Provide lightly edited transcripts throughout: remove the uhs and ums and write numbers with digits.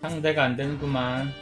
상대가 안 되는구만.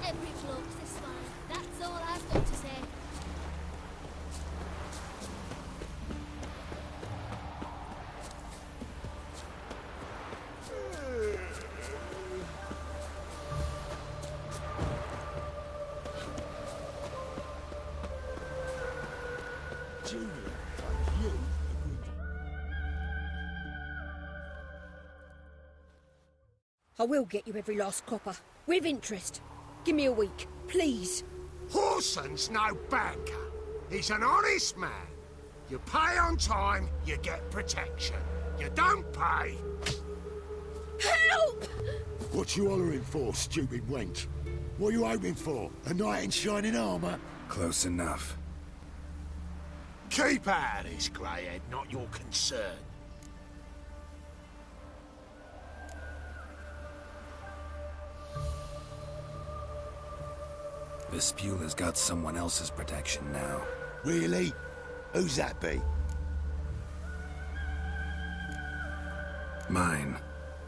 Every bloke's this fine. That's all I've got to say. I will get you every last copper, with interest. Give me a week, please. Horson's no banker. He's an honest man. You pay on time, you get protection. You don't pay... Help! What you hollering for, stupid wench? What you hoping for? A knight in shining armour? Close enough. Keep out of this, greyhead, not your concern. Vespula's got someone else's protection now. Really? Who's that be? Mine.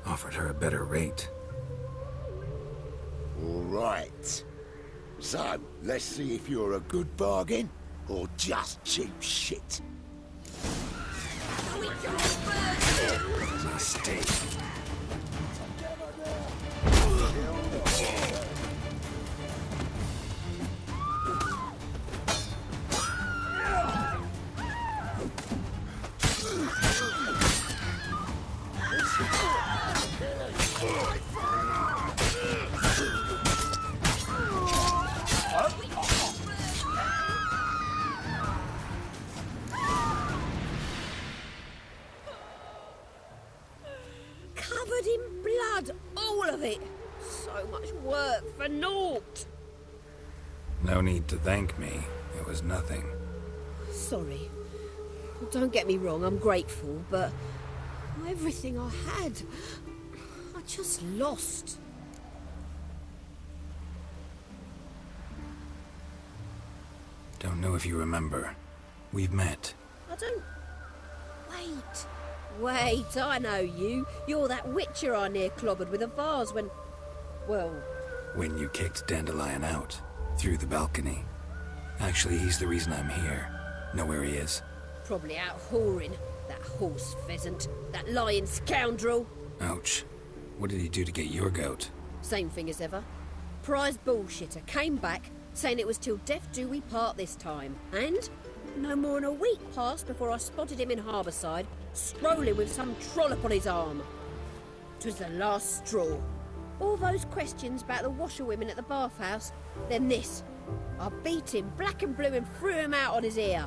Offered her a better rate. All right. So, let's see if you're a good bargain, or just cheap shit. Mistake. Covered in blood, all of it. So much work for naught. No need to thank me. It was nothing. Sorry. Don't get me wrong, I'm grateful, but everything I had, I just lost. Don't know if you remember. We've met. I don't... Wait, I know you. You're that witcher I near clobbered with a vase when... Well... When you kicked Dandelion out. Through the balcony. Actually, he's the reason I'm here. Know where he is? Probably out whoring. That horse pheasant. That lying scoundrel. Ouch. What did he do to get your goat? Same thing as ever. Prize bullshitter came back, saying it was till death do we part this time. And no more than a week passed before I spotted him in Harbourside, strolling with some trollop on his arm. 'Twas the last straw. All those questions about the washerwomen at the bathhouse, then this. I beat him black and blue and threw him out on his ear.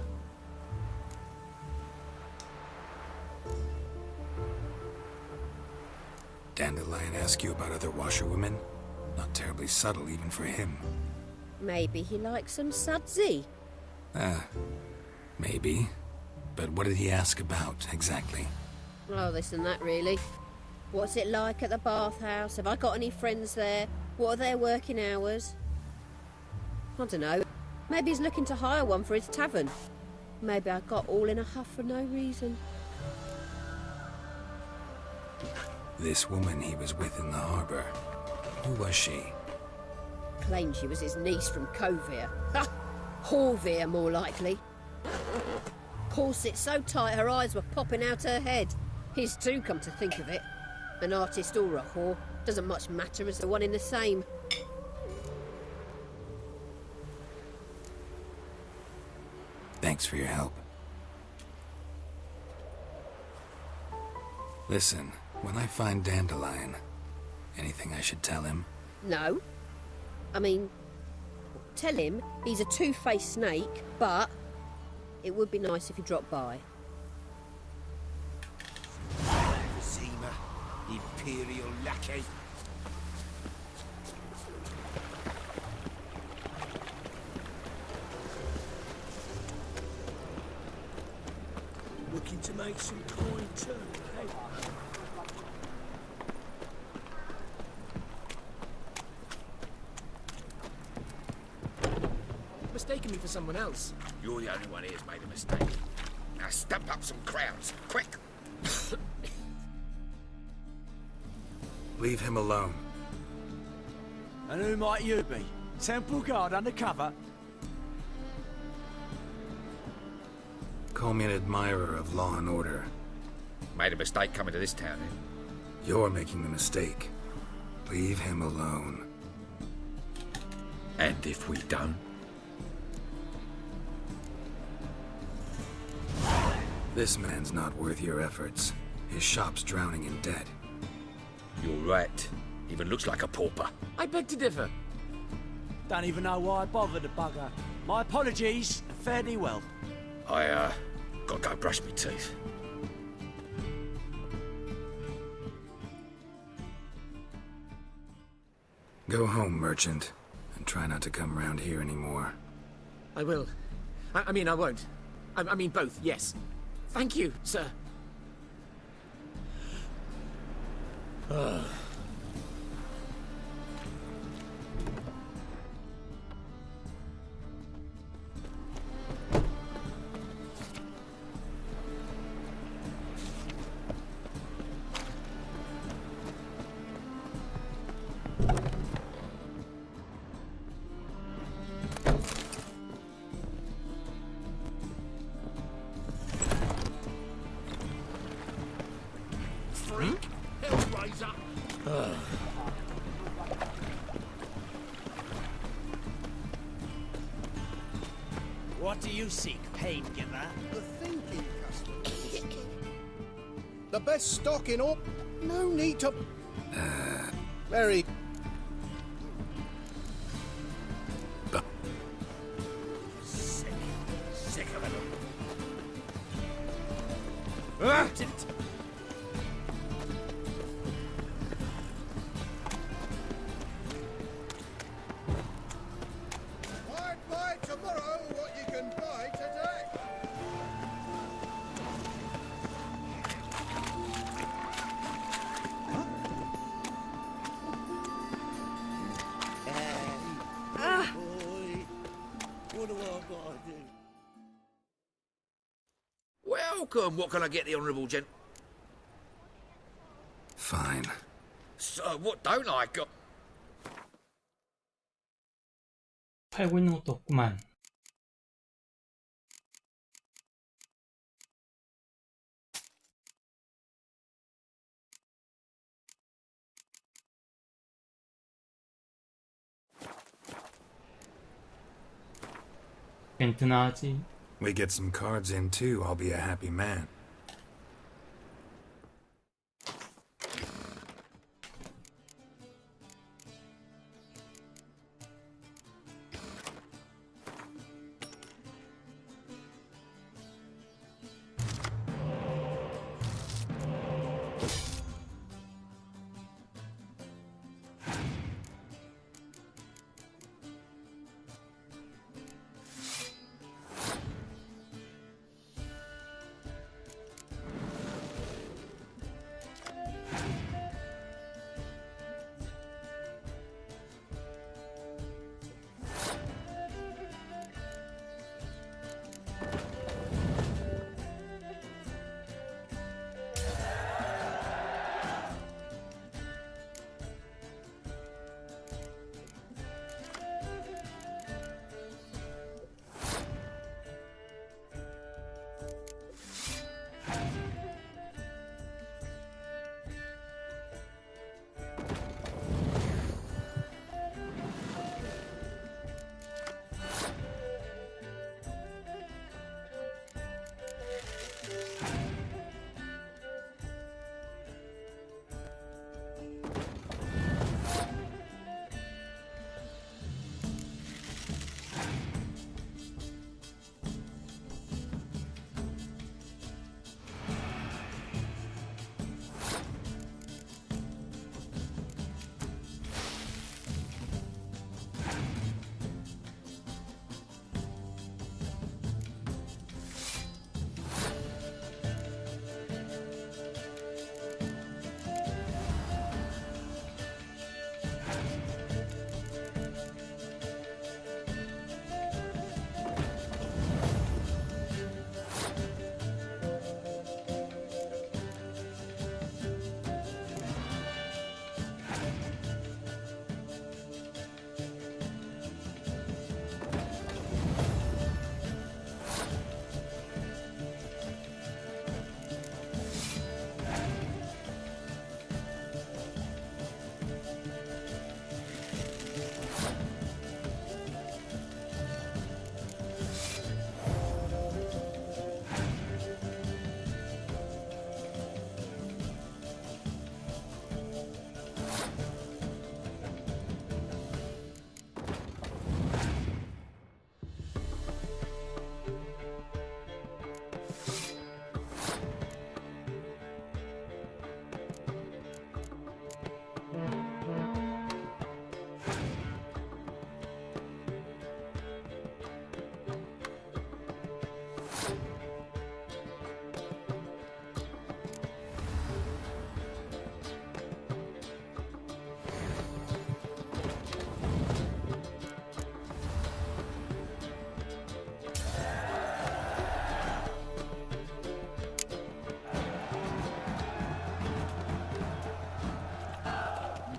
Dandelion ask you about other washerwomen? Not terribly subtle even for him. Maybe he likes some sudsy. Maybe. But what did he ask about, exactly? Oh, this and that, really. What's it like at the bathhouse? Have I got any friends there? What are their working hours? I don't know. Maybe he's looking to hire one for his tavern. Maybe I got all in a huff for no reason. This woman he was with in the harbour. Who was she? Claimed she was his niece from Kovir. Ha! Horvir, more likely. Corset so tight her eyes were popping out her head. His too, come to think of it. An artist or a whore. Doesn't much matter as the one in the same. Thanks for your help. Listen, When I find Dandelion, anything I should tell him? No. I mean, tell him he's a two-faced snake, but it would be nice if he dropped by. Zima, Imperial lackey. Looking to make some coin too, hey? Mistaken me for someone else. You're the only one here's made a mistake. Now stump up some crowns, quick! Leave him alone. And who might you be? Temple Guard undercover? Call me an admirer of law and order. Made a mistake coming to this town, eh? You're making the mistake. Leave him alone. And if we don't? This man's not worth your efforts. His shop's drowning in debt. You're right. Even looks like a pauper. I beg to differ. Don't even know why I bothered the bugger. My apologies, and fare thee well. I, gotta go brush my teeth. Go home, merchant, and try not to come round here anymore. I will. I mean, I won't. I mean both, yes. Thank you, sir. Freak! Hellraiser! What do you seek, pain giver? The thinking customer. The best stock in all. No need to. Very. Sick. Sick of it. Why buy tomorrow what you can buy today? Boy, what do I gotta do? Welcome. What can I get the honourable gent? Fine. So, what don't I got? 팔고 있는 것도 없구만. 괨트나 하지. We get some cards in too, I'll be a happy man.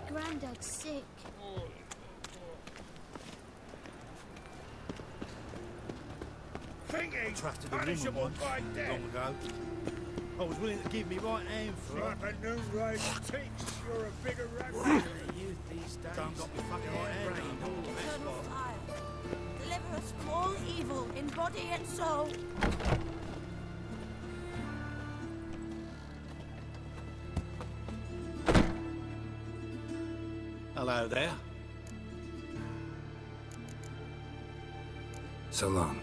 Granddad's sick. Thinking, Trusted a punishable woman by once, death. long ago. I was willing to give me right hand for it. Like a new race teaks, you're a bigger rabbit. Youth these days. Done got me fucking right hand on. Eternal fire, deliver us from all evil in body and soul. Hello there. So long.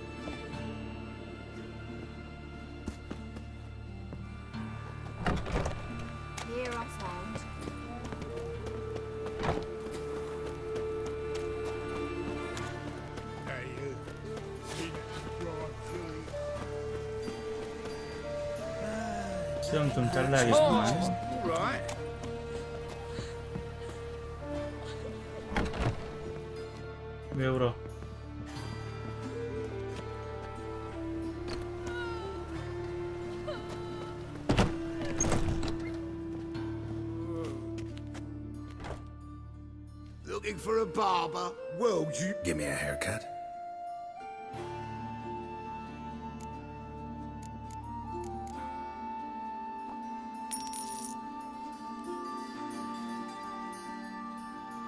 Here I found. Hey, you. 수염 좀 잘라야겠구만. All right. 왜 울어? Looking for a barber? Well, you give me a haircut.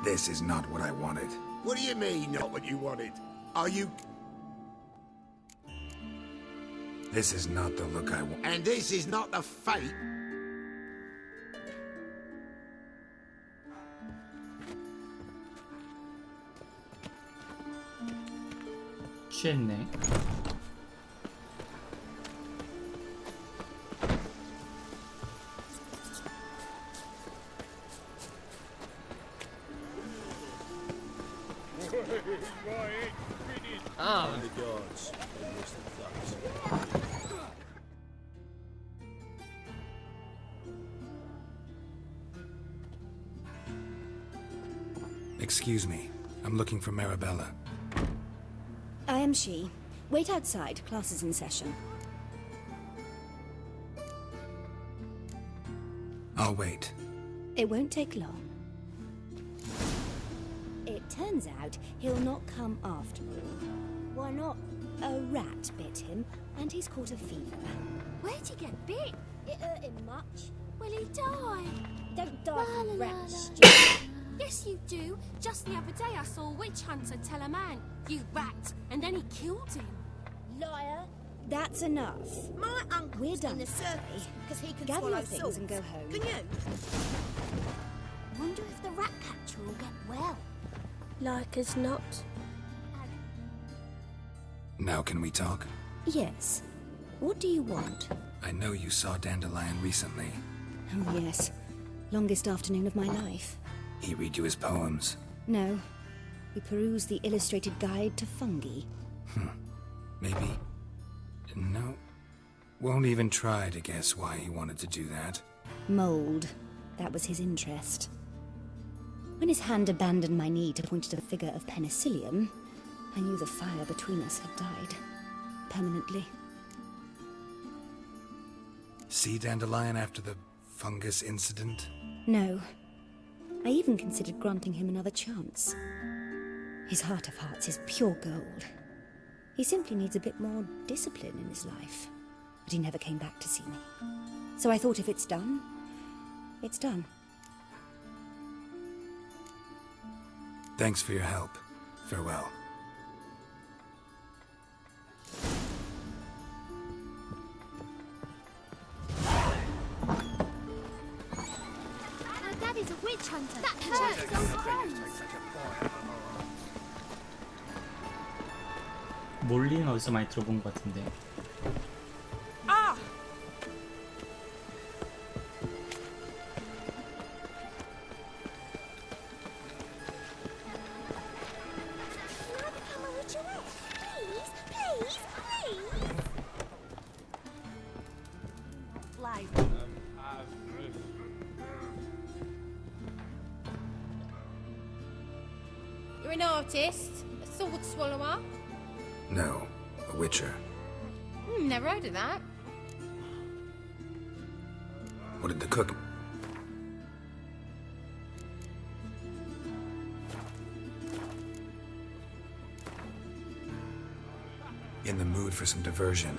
This is not what I wanted. What do you mean, not what you wanted? Are you... This is not the look I want. And this is not the fate? 취했네. The guards. Excuse me. I'm looking for Marabella. I am she. Wait outside. Class is in session. I'll wait. It won't take long. It turns out he'll not come after all. Why not? A rat bit him, and he's caught a fever. Where'd he get bit? It hurt him much. Will he die? Don't die La, from la, la, rats, la. stupid. Yes, you do. Just the other day I saw a witch hunter tell a man, "You rat," and then he killed him. Liar. That's enough. My uncle's We're done in the for circus because he can Gather swallow your things salt. and go home. Can you? Wonder if the rat catcher will get well. Like as not. Now can we talk? Yes. What do you want? I know you saw Dandelion recently. Oh, yes. Longest afternoon of my life. He read you his poems. No. We perused the illustrated guide to fungi. Maybe. No. Won't even try to guess why he wanted to do that. Mold. That was his interest. When his hand abandoned my knee to point at a figure of penicillium, I knew the fire between us had died. Permanently. See Dandelion after the fungus incident? No. I even considered granting him another chance. His heart of hearts is pure gold. He simply needs a bit more discipline in his life. But he never came back to see me. So I thought if it's done, it's done. Thanks for your help. Farewell. Our daddy's a witch hunter. That hurts his own clothes. 몰리는 어디서 많이 들어본 것 같은데. You're an artist? A sword swallower? No, a witcher. Never heard of that. What did the cook... In the mood for some diversion.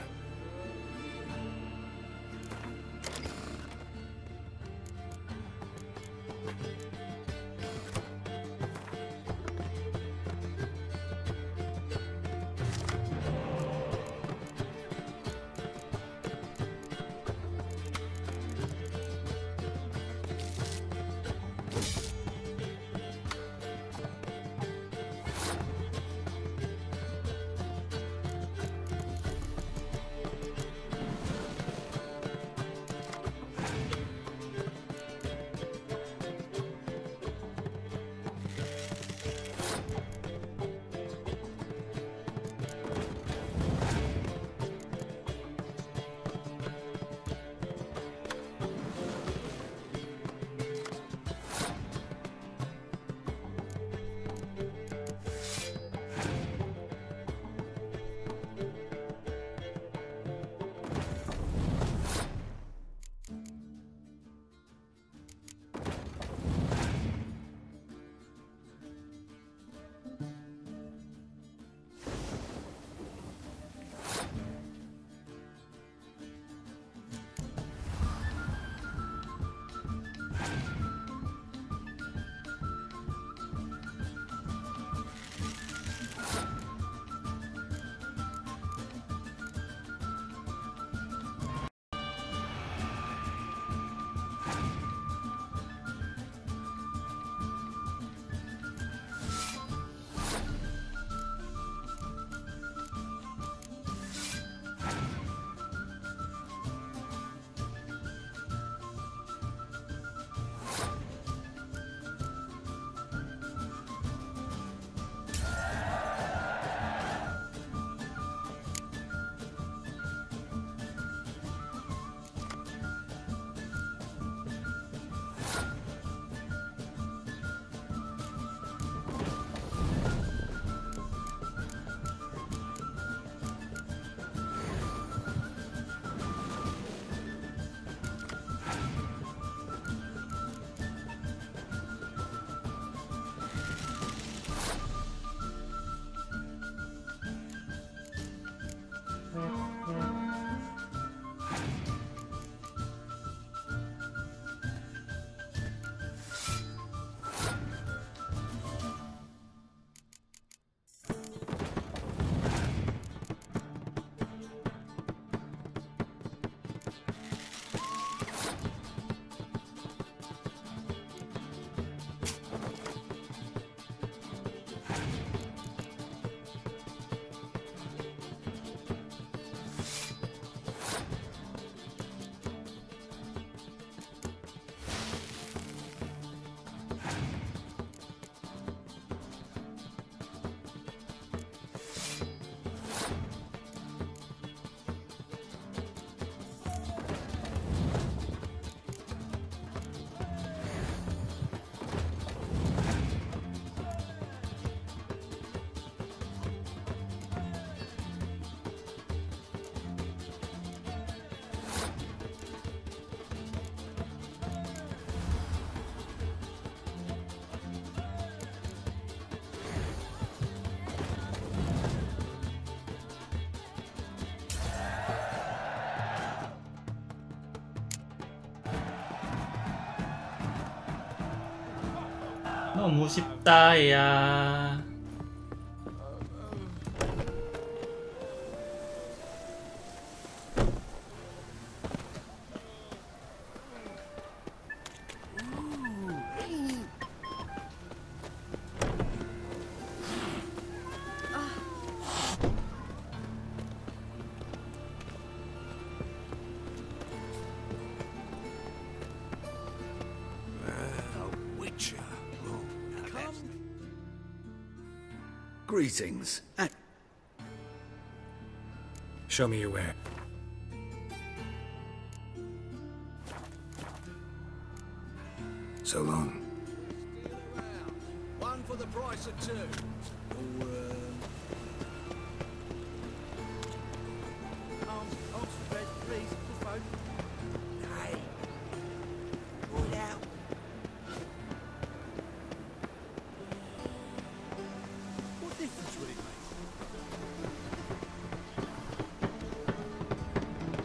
너무 쉽다 야. Greetings. Show me your ware. So long. One for the price of two. Or, Arms for bread, please, good folk. Hey. Pull out. What difference would it make?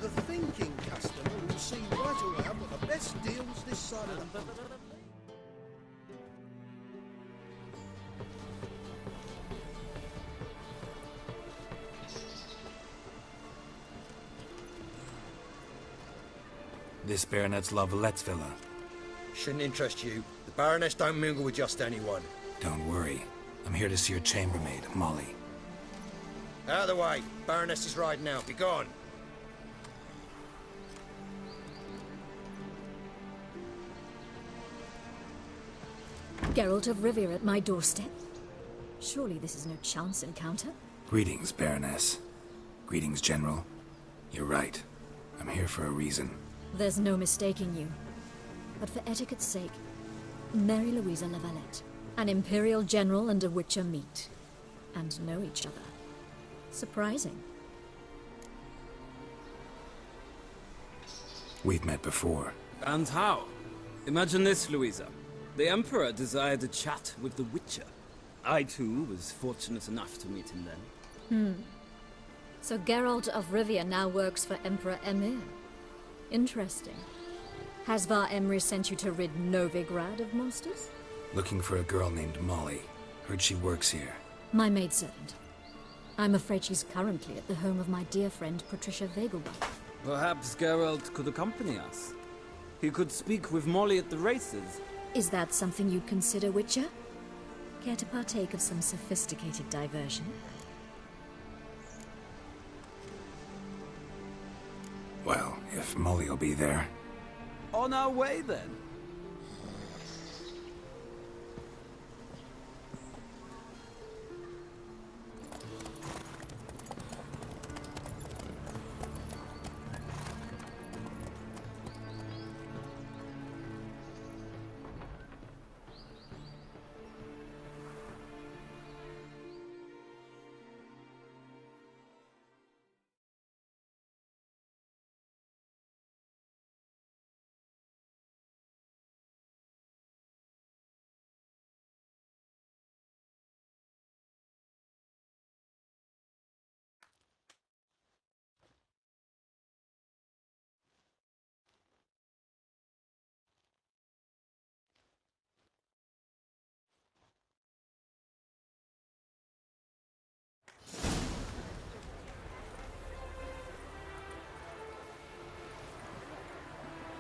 the thinking customer will see right away I've got the best deals this side of the... This Baronet's La Vallette's villa. Shouldn't interest you. The Baroness don't mingle with just anyone. Don't worry. I'm here to see your chambermaid, Molly. Out of the way. Baroness is riding out. Be gone. Geralt of Rivia at my doorstep? Surely this is no chance encounter? Greetings, Baroness. Greetings, General. You're right. I'm here for a reason. There's no mistaking you. But for etiquette's sake, Mary Louisa La Valette, an Imperial General and a Witcher meet. And know each other. Surprising. We've met before. And how? Imagine this, Louisa. The Emperor desired a chat with the Witcher. I, too, was fortunate enough to meet him then. So Geralt of Rivia now works for Emperor Emir. Interesting. Has Var Emry sent you to rid Novigrad of monsters? Looking for a girl named Molly. Heard she works here. My maidservant. I'm afraid she's currently at the home of my dear friend Patricia Vegelbach. Perhaps Geralt could accompany us. He could speak with Molly at the races. Is that something you'd consider, Witcher? Care to partake of some sophisticated diversion? Well, if Molly will be there. On our way, then.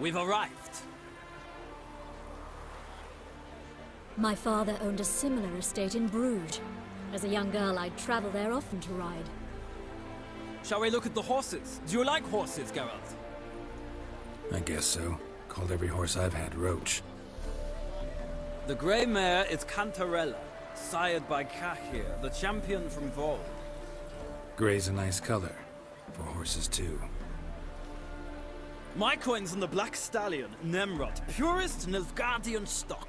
We've arrived. My father owned a similar estate in Bruges. As a young girl, I'd travel there often to ride. Shall we look at the horses? Do you like horses, Geralt? I guess so. Called every horse I've had Roach. The grey mare is Cantarella, sired by Cahir, the champion from Vol. Grey's a nice color. For horses, too. My coin's on the Black Stallion, Nemrod, purest Nilfgaardian stock.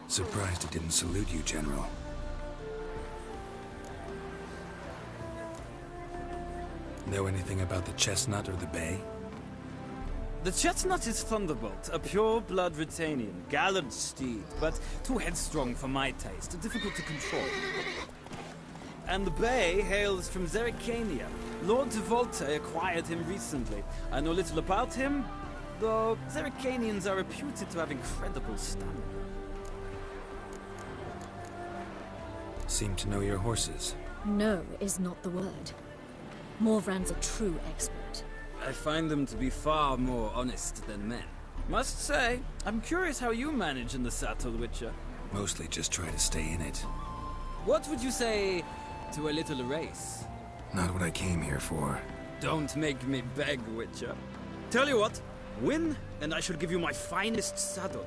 Surprised it didn't salute you, General. Know anything about the chestnut or the bay? The chestnut is Thunderbolt, a pure-blood Retanian, gallant steed, but too headstrong for my taste, difficult to control. And the bay hails from Zerrikania. Lord de Volte acquired him recently. I know little about him, though Zerrikanians are reputed to have incredible stamina. Seem to know your horses. No is not the word. Morvran's a true expert. I find them to be far more honest than men. Must say, I'm curious how you manage in the saddle, Witcher. Mostly just try to stay in it. What would you say to a little race? Not what I came here for. Don't make me beg, Witcher. Tell you what, win, and I shall give you my finest saddle.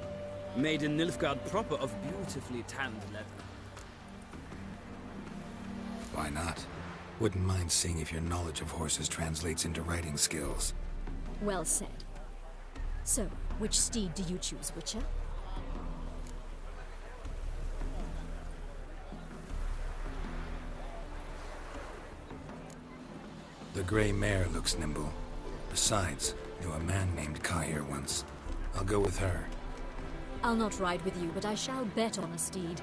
Made in Nilfgaard proper of beautifully tanned leather. Why not? Wouldn't mind seeing if your knowledge of horses translates into riding skills. Well said. So, which steed do you choose, Witcher? The grey mare looks nimble. Besides, knew a man named Kai here once. I'll go with her. I'll not ride with you, but I shall bet on a steed.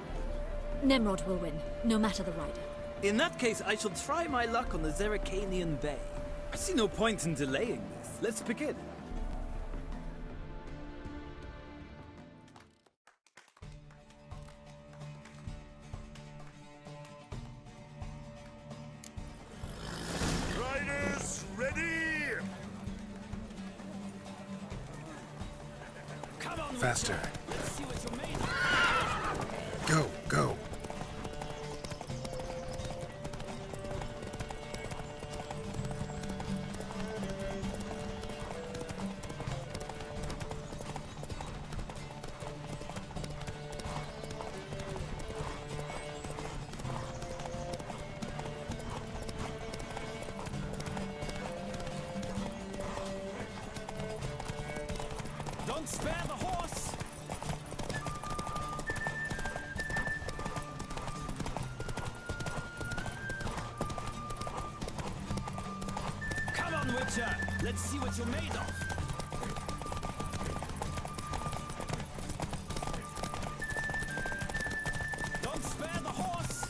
Nemrod will win, no matter the rider. In that case, I shall try my luck on the Zerrikanian Bay. I see no point in delaying this. Let's begin. Riders, ready! Come on, Faster. Witcher. Let's see what you're made of. Go, go. Don't spare the horse! Come on, Witcher! Let's see what you're made of! Don't spare the horse!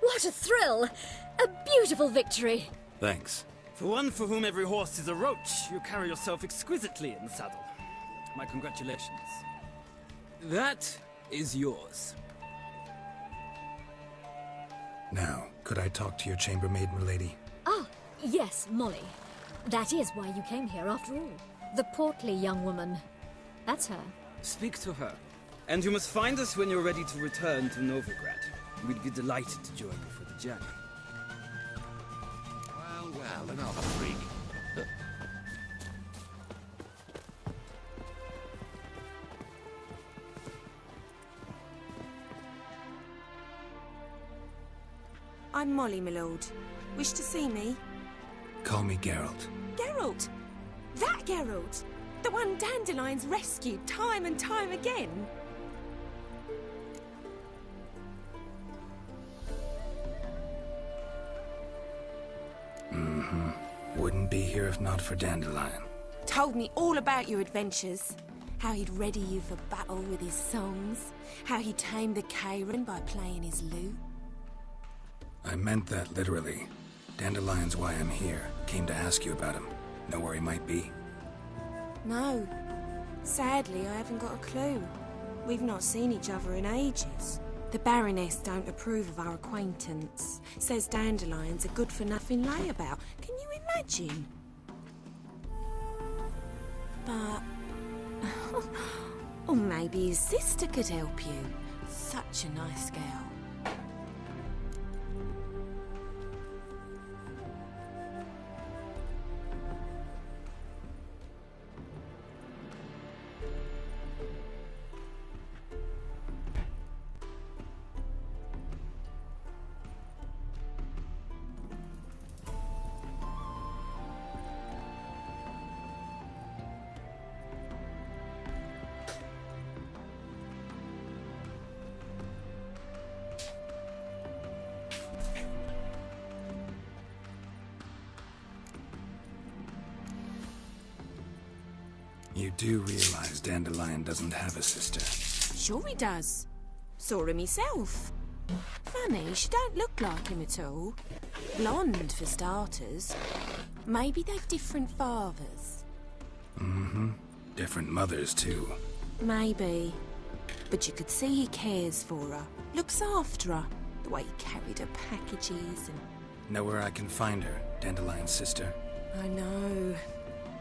What a thrill! A beautiful victory! Thanks. For one for whom every horse is a roach, you carry yourself exquisitely in the saddle. My congratulations. That is yours. Now, could I talk to your chambermaid, milady? Ah, yes, Molly. That is why you came here after all. The portly young woman. That's her. Speak to her. And you must find us when you're ready to return to Novigrad. We'd be delighted to join you for the journey. Well, another freak. I'm Molly, my lord. Wish to see me? Call me Geralt. Geralt! That Geralt! The one Dandelion's rescued time and time again! Wouldn't be here if not for Dandelion. Told me all about your adventures. How he'd ready you for battle with his songs. How he tamed the Karen by playing his lute. I meant that literally. Dandelion's why I'm here. Came to ask you about him. Know where he might be? No. Sadly, I haven't got a clue. We've not seen each other in ages. The Baroness don't approve of our acquaintance. Says Dandelion's a good-for-nothing layabout. Can you imagine? But... or maybe his sister could help you. Such a nice girl. You do realize Dandelion doesn't have a sister. Sure he does. Saw him himself. Funny, she don't look like him at all. Blonde, for starters. Maybe they've different fathers. Different mothers, too. Maybe. But you could see he cares for her. Looks after her. The way he carried her packages and... Know where I can find her, Dandelion's sister? I know.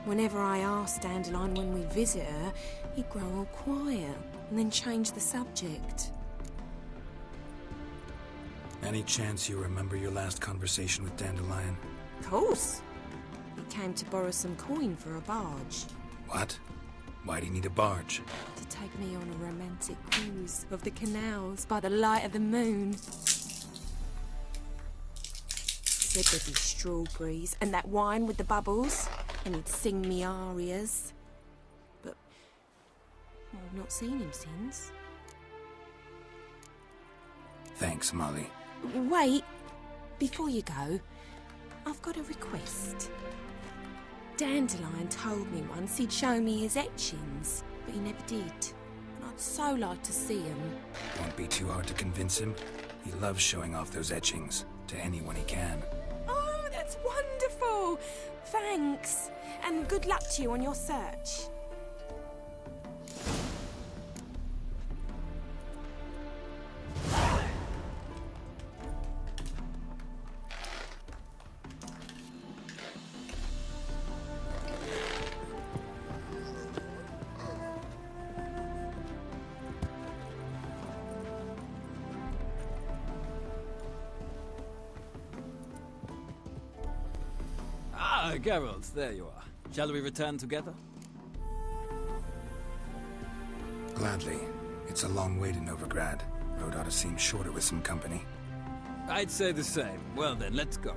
Whenever I ask Dandelion when we visit her, he'd grow all quiet and then change the subject. Any chance you remember your last conversation with Dandelion? Of course. He came to borrow some coin for a barge. What? Why do you need a barge? To take me on a romantic cruise of the canals by the light of the moon. Said there'd be strawberries and that wine with the bubbles. and he'd sing me arias. But well, I've not seen him since. Thanks, Molly. Wait, before you go, I've got a request. Dandelion told me once he'd show me his etchings, but he never did. And I'd so like to see them. Won't be too hard to convince him. He loves showing off those etchings to anyone he can. Oh, that's wonderful! Thanks, and good luck to you on your search. Ah, Geralt, there you are. Shall we return together? Gladly. It's a long way to Novigrad. Road ought to seem shorter with some company. I'd say the same. Well then, let's go.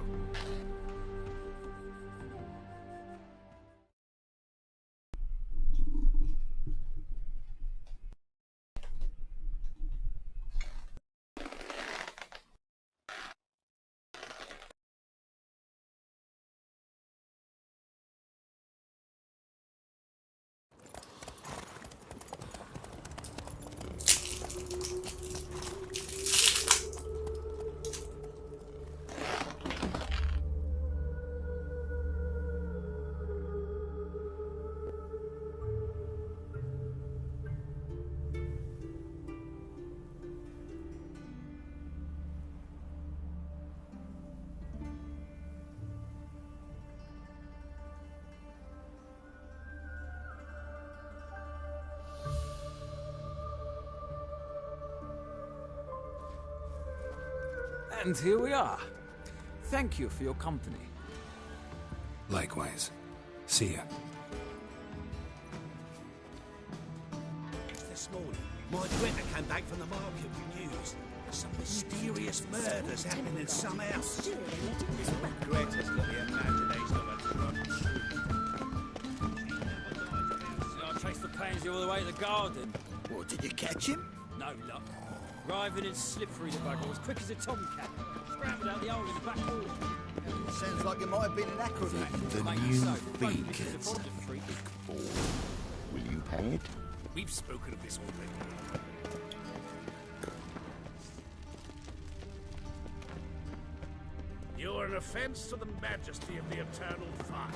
And here we are. Thank you for your company. Likewise. See ya. This morning, my Twitter came back from the market with news. Some mysterious murders happening in some house. Greta's got the imagination of a drunk I traced the pansy all the way to the garden. What, did you catch him? No luck. Writhing and slippery the bugger, as quick as a tomcat. Scrambled out the hole in the back wall. Sounds like it might have been an acrobat. The new fee gets big ball. Will you pay it? We've spoken of this already. You're an offense to the majesty of the eternal fire.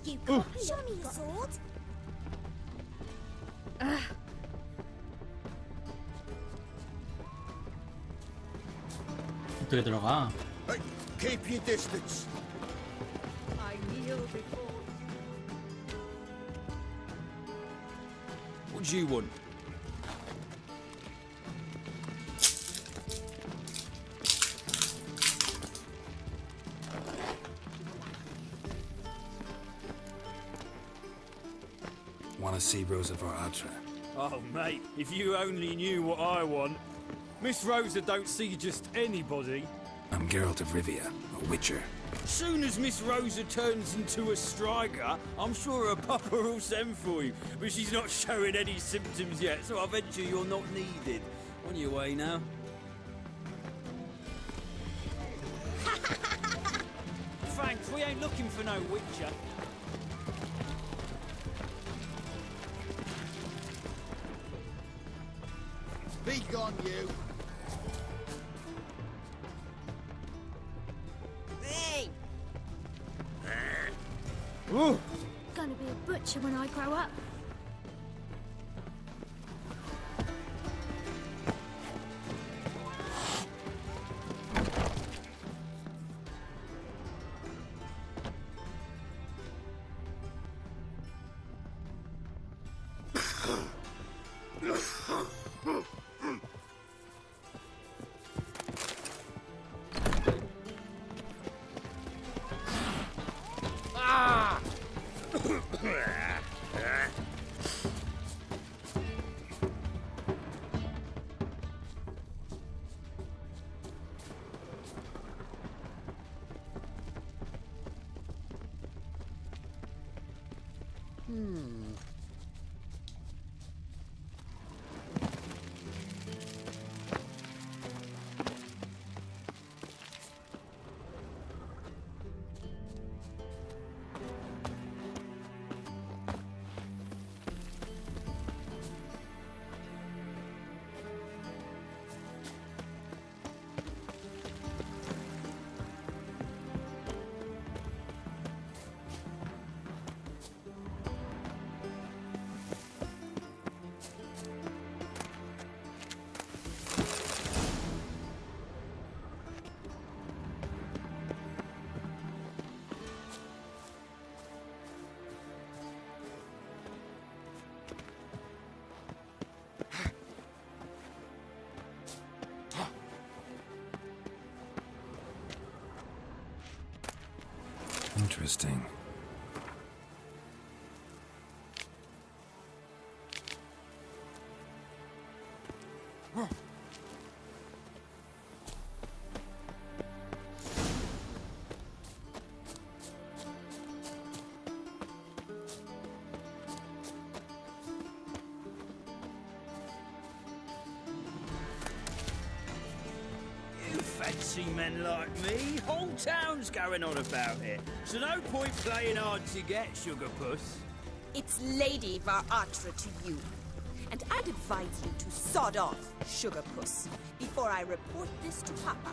You can't show me your sword. 어떻게 들어가? Hey, keep your distance. I kneel before. What do you want? Want to see Rosa var Atra? Oh, mate, if you only knew what I want. Miss Rosa don't see just anybody. I'm Geralt of Rivia, a witcher. Soon as Miss Rosa turns into a striker, I'm sure her papa will send for you. But she's not showing any symptoms yet, so I venture you're not needed. On your way now. Thanks, we ain't looking for no witcher. Be gone, you. Hey! Gonna be a butcher when I grow up. Interesting. Fancy men like me, whole town's going on about it. So no point playing hard to get, sugar puss. It's Lady Varatra to you. And I'd advise you to sod off, sugar puss, before I report this to Papa.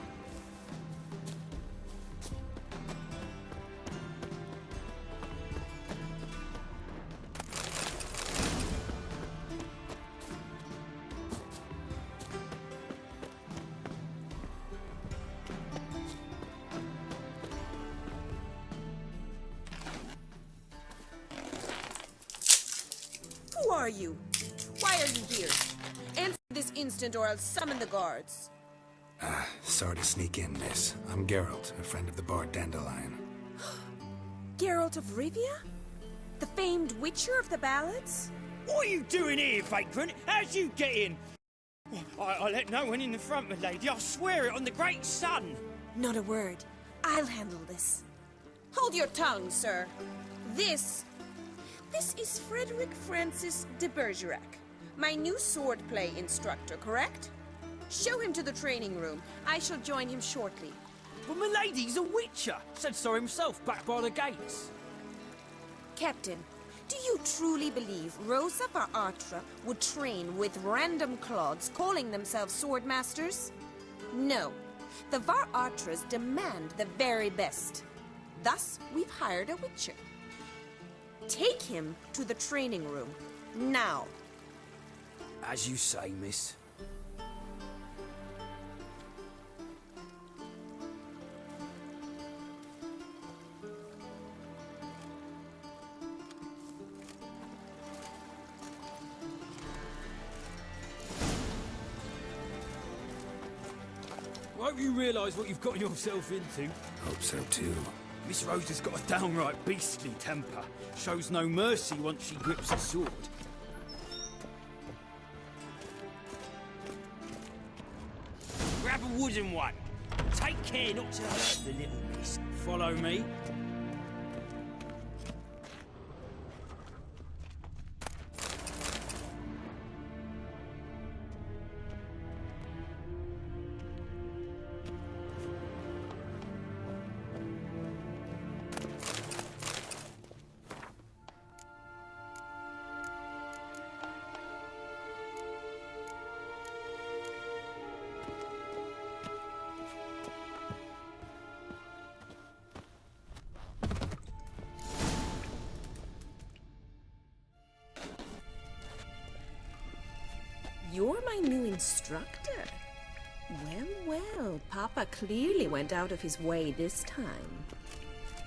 Who are you? Why are you here? Answer this instant or I'll summon the guards. Sorry to sneak in, miss. I'm Geralt, a friend of the bard Dandelion. Geralt of Rivia? The famed witcher of the ballads? What are you doing here, vagrant? How'd you get in? I let no one in the front, my lady. I swear it on the great sun. Not a word. I'll handle this. Hold your tongue, sir. This is Frederick Francis de Bergerac, my new swordplay instructor, correct? Show him to the training room. I shall join him shortly. But my lady's a witcher. Said so himself back by the gates. Captain, do you truly believe Rosa Varatra would train with random clods calling themselves swordmasters? No. The Varatras demand the very best. Thus, we've hired a witcher. Take him to the training room, now. As you say, miss. Won't you realise what you've got yourself into? Hope so, too. Miss Rose has got a downright beastly temper. Shows no mercy once she grips a sword. Grab a wooden one. Take care not to hurt the little miss. Follow me. You're my new instructor. Well, Papa clearly went out of his way this time.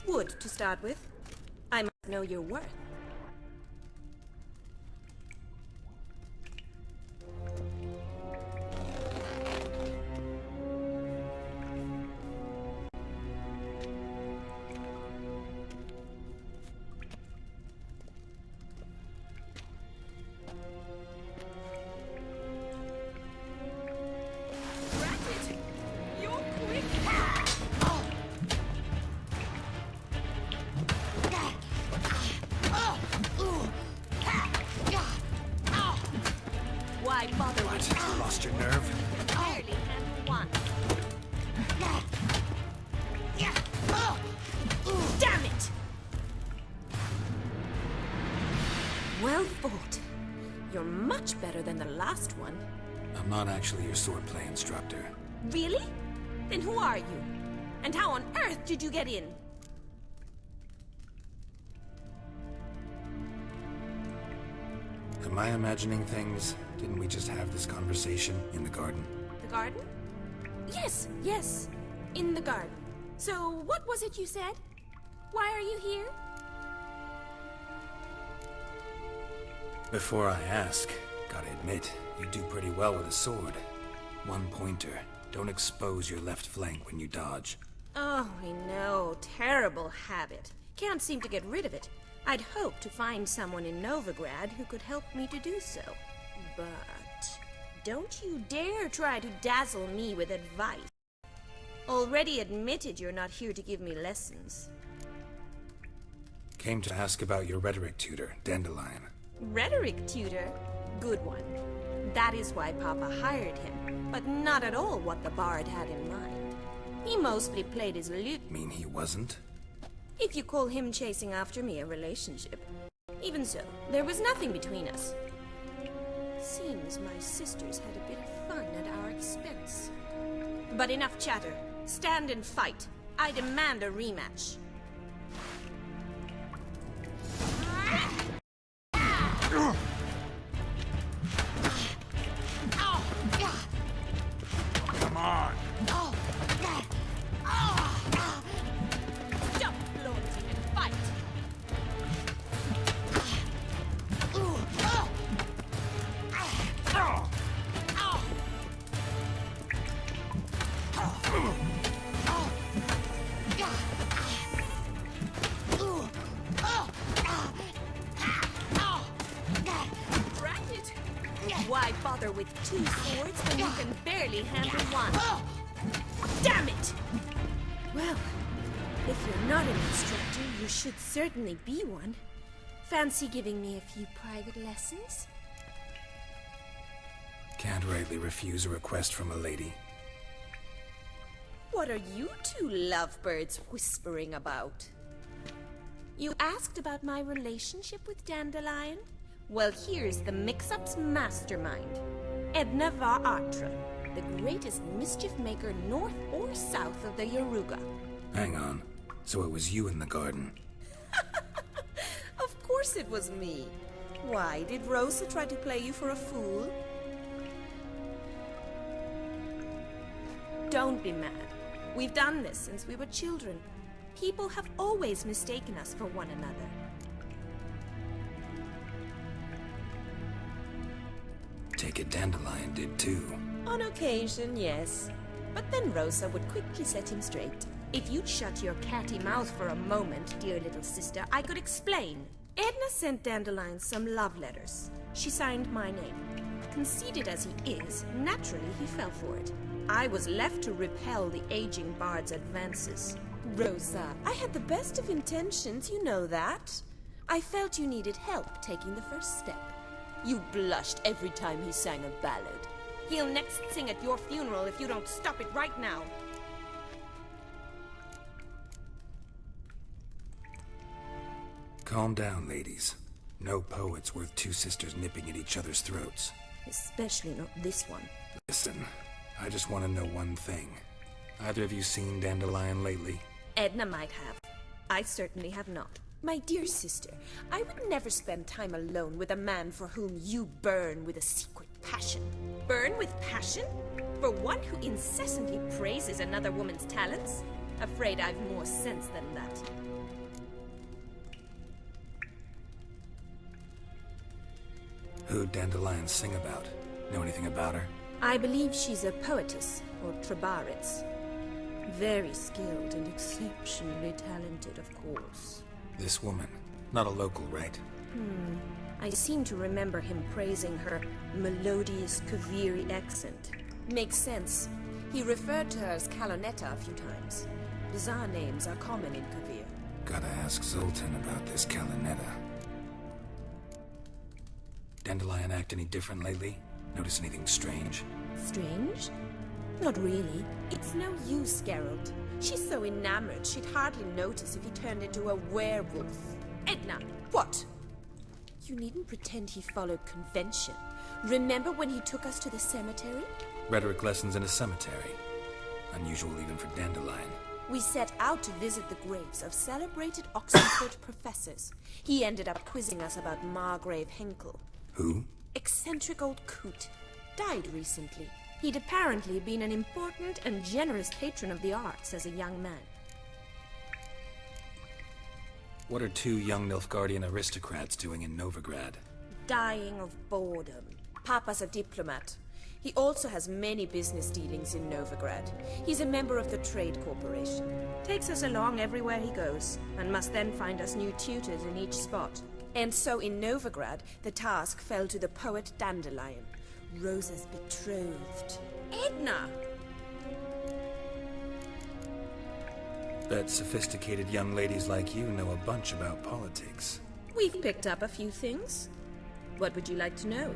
Wood, to start with. I must know your worth. nerve. Barely handle one. Damn it! Well fought. You're much better than the last one. I'm not actually your swordplay instructor. Really? Then who are you? And how on earth did you get in? Am I imagining things? Didn't we just have this conversation in the garden? The garden? Yes, yes. In the garden. So, what was it you said? Why are you here? Before I ask, gotta admit, you do pretty well with a sword. One pointer. Don't expose your left flank when you dodge. Oh, I know. Terrible habit. Can't seem to get rid of it. I'd hoped to find someone in Novigrad who could help me to do so. But don't you dare try to dazzle me with advice. Already admitted you're not here to give me lessons. Came to ask about your rhetoric tutor, Dandelion. Rhetoric tutor? Good one. That is why Papa hired him, but not at all what the bard had in mind. He mostly played his lute. Mean he wasn't? If you call him chasing after me a relationship. Even so, there was nothing between us. Seems my sisters had a bit of fun at our expense. But enough chatter. Stand and fight. I demand a rematch. Come on. Stop flaunting and fight. Why bother with two swords when you can barely handle one? Damn it! Well, if you're not an instructor, you should certainly be one. Fancy giving me a few private lessons? Can't rightly refuse a request from a lady. What are you two lovebirds whispering about? You asked about my relationship with Dandelion? Well, here's the mix-up's mastermind. Edna Va Atra, the greatest mischief maker north or south of the Yaruga. Hang on. So it was you in the garden? Of course it was me. Why, did Rosa try to play you for a fool? Don't be mad. We've done this since we were children. People have always mistaken us for one another. Take it Dandelion did too. On occasion, yes. But then Rosa would quickly set him straight. If you'd shut your catty mouth for a moment, dear little sister, I could explain. Edna sent Dandelion some love letters. She signed my name. Conceited as he is, naturally he fell for it. I was left to repel the aging bard's advances. Rosa, I had the best of intentions, you know that. I felt you needed help taking the first step. You blushed every time he sang a ballad. He'll next sing at your funeral if you don't stop it right now. Calm down, ladies. No poet's worth two sisters nipping at each other's throats. Especially not this one. Listen, I just want to know one thing. Either of you seen Dandelion lately? Edna might have. I certainly have not. My dear sister, I would never spend time alone with a man for whom you burn with a secret passion. Burn with passion? For one who incessantly praises another woman's talents? Afraid I've more sense than that. Who'd Dandelion sing about? Know anything about her? I believe she's a poetess, or trabaritz. Very skilled and exceptionally talented, of course. This woman. Not a local, right? I seem to remember him praising her melodious Kaviri accent. Makes sense. He referred to her as Calonetta a few times. Bizarre names are common in Kavir. Gotta ask Zoltan about this Calonetta. Dandelion act any different lately? Notice anything strange? Strange? Not really. It's no use, Geralt. She's so enamored she'd hardly notice if he turned into a werewolf. Edna, what? You needn't pretend he followed convention. Remember when he took us to the cemetery? Rhetoric lessons in a cemetery. Unusual even for Dandelion. We set out to visit the graves of celebrated Oxford professors. He ended up quizzing us about Margrave Henkel. Who? Eccentric old coot. Died recently. He'd apparently been an important and generous patron of the arts as a young man. What are two young Nilfgaardian aristocrats doing in Novigrad? Dying of boredom. Papa's a diplomat. He also has many business dealings in Novigrad. He's a member of the Trade Corporation. Takes us along everywhere he goes, and must then find us new tutors in each spot. And so in Novigrad, the task fell to the poet Dandelion, Rosa's betrothed. Edna! Bet sophisticated young ladies like you know a bunch about politics. We've picked up a few things. What would you like to know?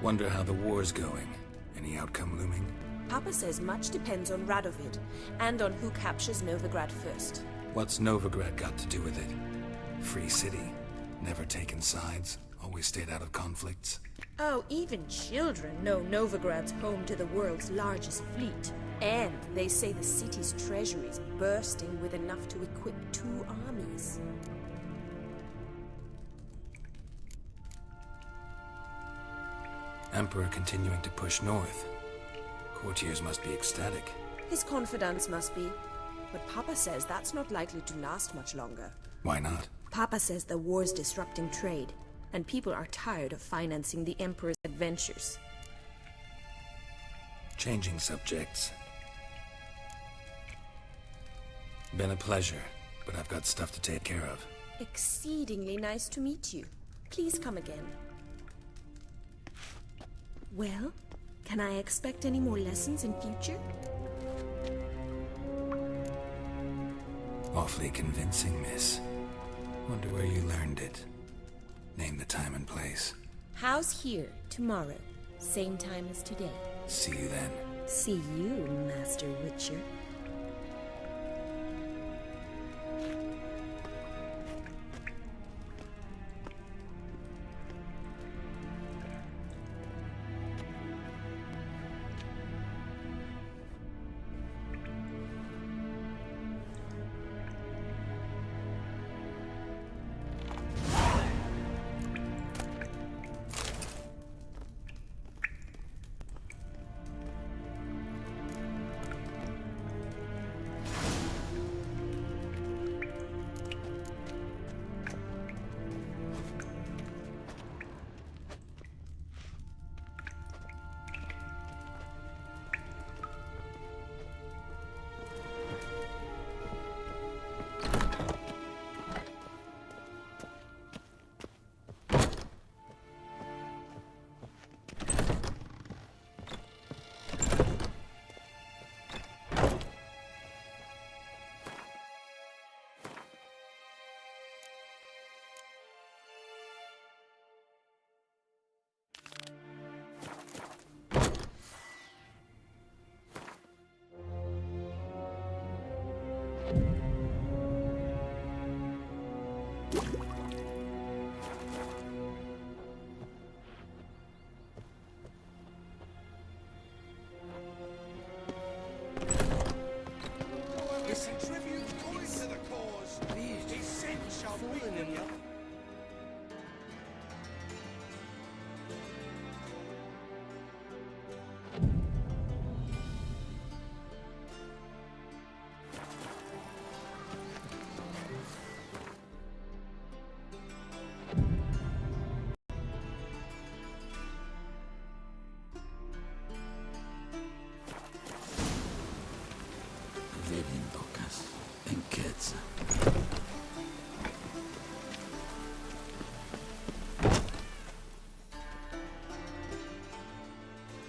Wonder how the war's going. Any outcome looming? Papa says much depends on Radovid, and on who captures Novigrad first. What's Novigrad got to do with it? Free city. Never taken sides. Always stayed out of conflicts. Oh, even children know Novigrad's home to the world's largest fleet. And they say the city's treasury is bursting with enough to equip 2 armies. Emperor continuing to push north. Courtiers must be ecstatic. His confidants must be. But Papa says that's not likely to last much longer. Why not? Papa says the war's disrupting trade, and people are tired of financing the Emperor's adventures. Changing subjects. Been a pleasure, but I've got stuff to take care of. Exceedingly nice to meet you. Please come again. Well, can I expect any more lessons in future? Awfully convincing, miss. Wonder where you learned it. Name the time and place. House here, tomorrow. Same time as today. See you then. See you, Master Witcher.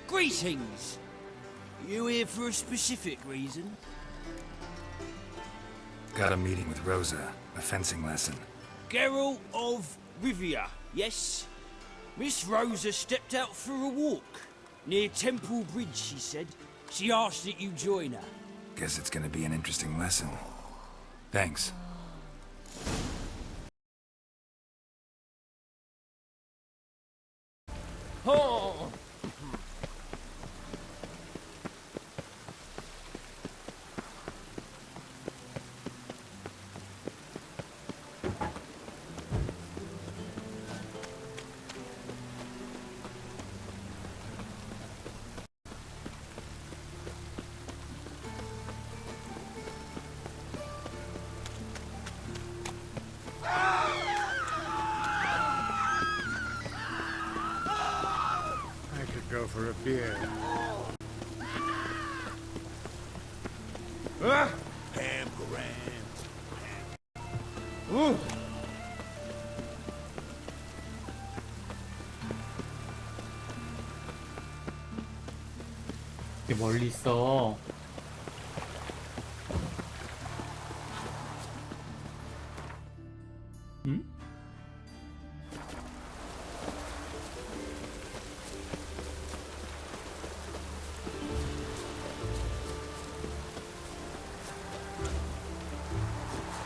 Greetings! You here for a specific reason? Got a meeting with Rosa. A fencing lesson. Geralt of Rivia, yes? Miss Rosa stepped out for a walk. Near Temple Bridge, she said. She asked that you join her. Guess it's gonna be an interesting lesson. Thanks. Oh! I could go for a beer. Pam Graham. Ooh. 되게 멀리 있어. 응?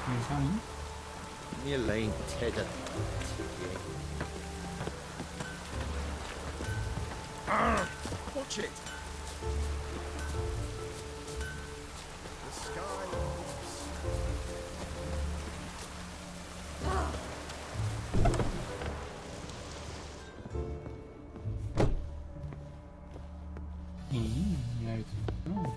괜찮니? Near Lane Tedder. Watch it. The sky opens. 알겠어.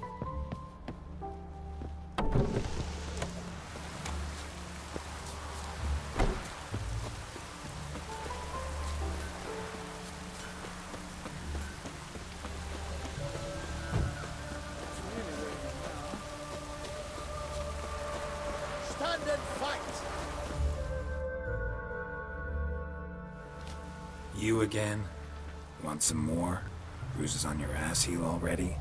Stand and fight! You again? Want some more? Bruises on your ass heel already?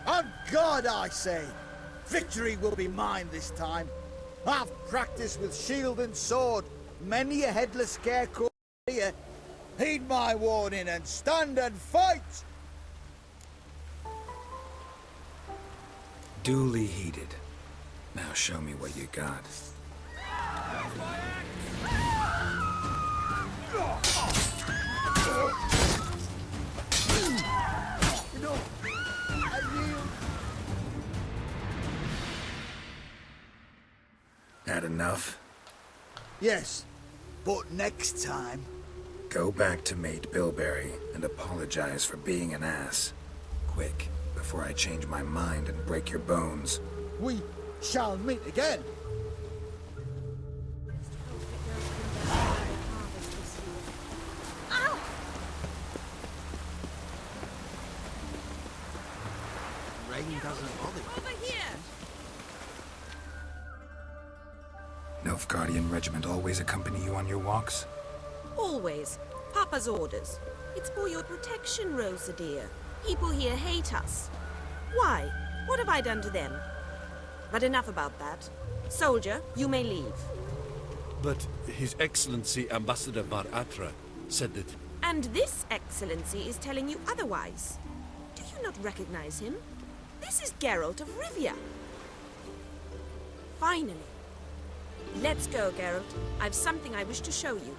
On God, I say! Victory will be mine this time. I've practiced with shield and sword. Many a headless scarecrow here. Heed my warning and stand and fight! Duly heeded. Now show me what you got. Had enough? Yes, but next time... Go back to Mate Bilberry and apologize for being an ass. Quick, before I change my mind and break your bones. We shall meet again. Rain doesn't bother you. Over here! Nilfgaardian regiment always accompany you on your walks? Always. Papa's orders. It's for your protection, Rosa dear. People here hate us. Why? What have I done to them? But enough about that. Soldier, you may leave. But His Excellency Ambassador Var Atra said that... And this excellency is telling you otherwise. Do you not recognize him? This is Geralt of Rivia. Finally. Let's go, Geralt. I've something I wish to show you.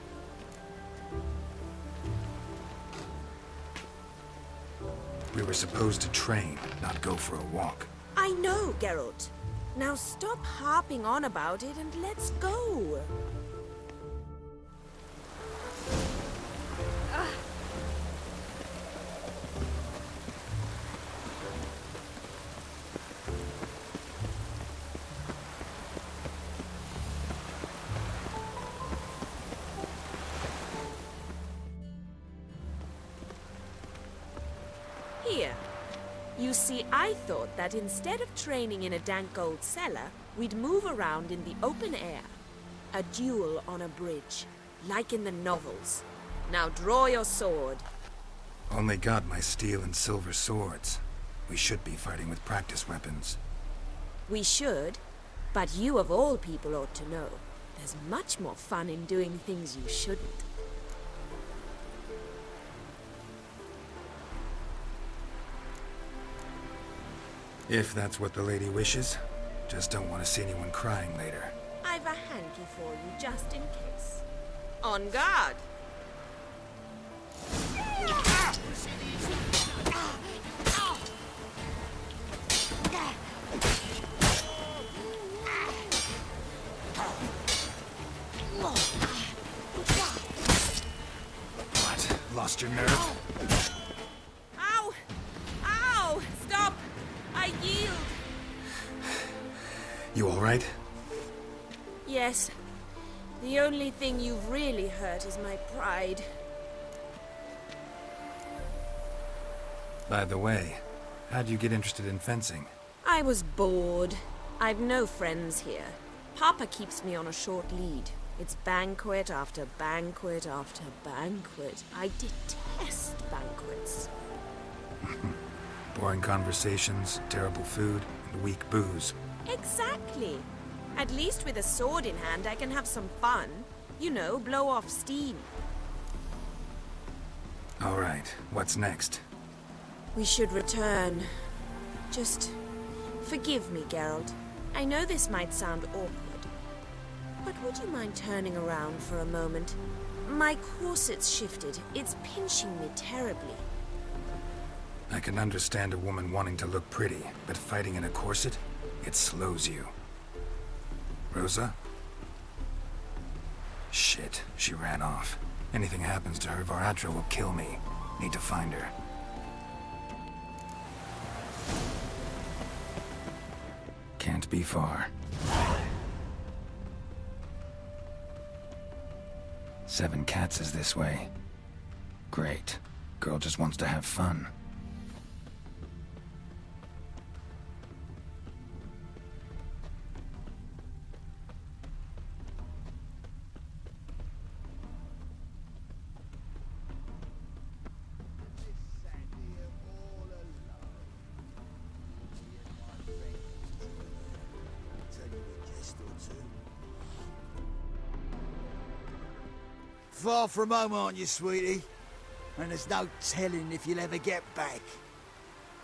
We were supposed to train, not go for a walk. I know, Geralt. Now stop harping on about it and let's go. Here. You see, I thought that instead of training in a dank old cellar, we'd move around in the open air. A duel on a bridge, like in the novels. Now draw your sword. Only got my steel and silver swords. We should be fighting with practice weapons. We should, but you of all people ought to know. There's much more fun in doing things you shouldn't. If that's what the lady wishes. Just don't want to see anyone crying later. I've a hanky for you, just in case. On guard! What? Lost your nerve? Ow! Ow! Stop! I yield! You alright? Yes. The only thing you've really hurt is my pride. By the way, how'd you get interested in fencing? I was bored. I've no friends here. Papa keeps me on a short lead. It's banquet after banquet after banquet. I detest banquets. Boring conversations, terrible food, and weak booze. Exactly. At least with a sword in hand, I can have some fun. You know, blow off steam. All right, what's next? We should return. Just forgive me, Geralt. I know this might sound awkward, but would you mind turning around for a moment? My corset's shifted. It's pinching me terribly. I can understand a woman wanting to look pretty, but fighting in a corset, it slows you. Rosa? Shit, she ran off. Anything happens to her, 궨trah will kill me. Need to find her. Can't be far. 7 cats is this way. Great. Girl just wants to have fun. Far from home, aren't you, sweetie? And there's no telling if you'll ever get back.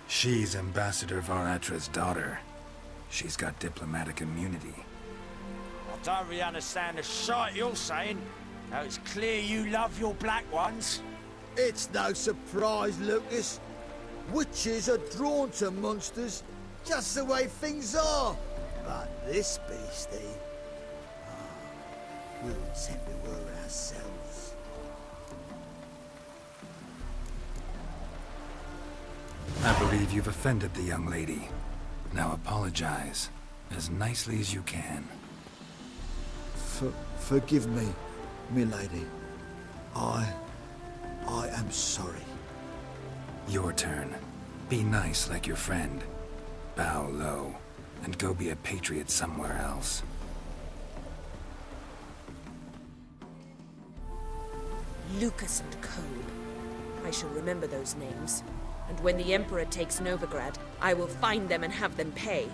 She's Ambassador 궨tra's daughter. She's got diplomatic immunity. I don't really understand the shite you're saying. Now it's clear you love your black ones. It's no surprise, Lucas. Witches are drawn to monsters, just the way things are. But this beastie... we'll tend to her ourselves. I believe you've offended the young lady. Now apologize, as nicely as you can. Forgive me, milady. I am sorry. Your turn. Be nice like your friend. Bow low, and go be a patriot somewhere else. Lucas and Cole. I shall remember those names. And when the Emperor takes Novigrad, I will find them and have them pay.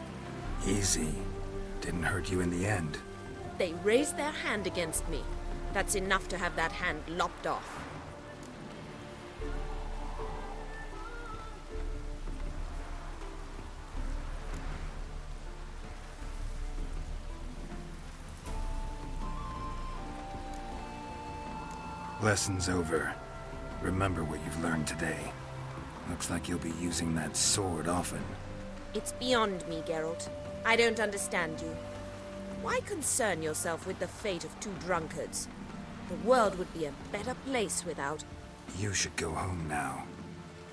Easy. Didn't hurt you in the end. They raised their hand against me. That's enough to have that hand lopped off. Lesson's over. Remember what you've learned today. Looks like you'll be using that sword often. It's beyond me, Geralt. I don't understand you. Why concern yourself with the fate of 2 drunkards? The world would be a better place without... You should go home now.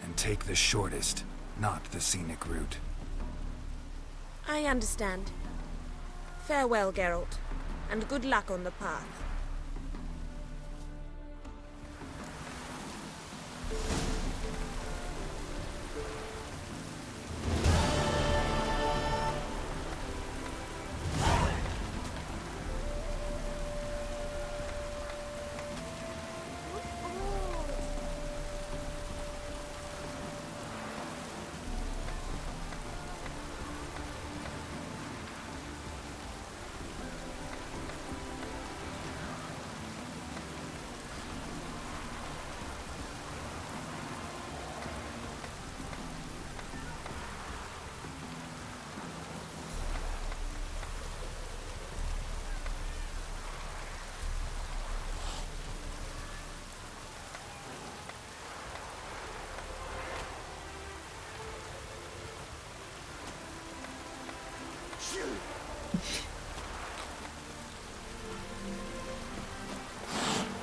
And take the shortest, not the scenic route. I understand. Farewell, Geralt. And good luck on the path.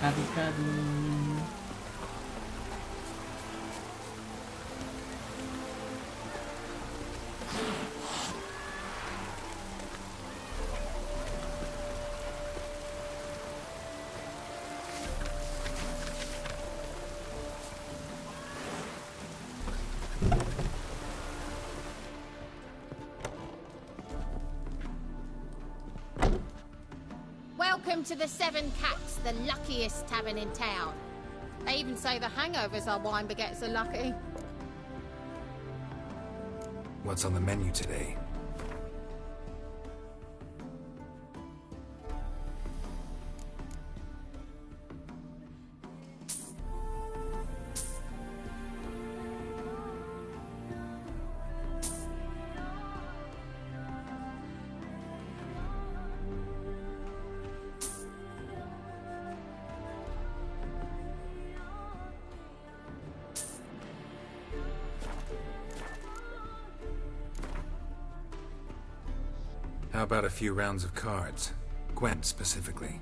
까비 까비. Welcome to the Seven Cats, the luckiest tavern in town. They even say the hangovers our wine baguettes are lucky. What's on the menu today? How about a few rounds of cards? Gwent, specifically.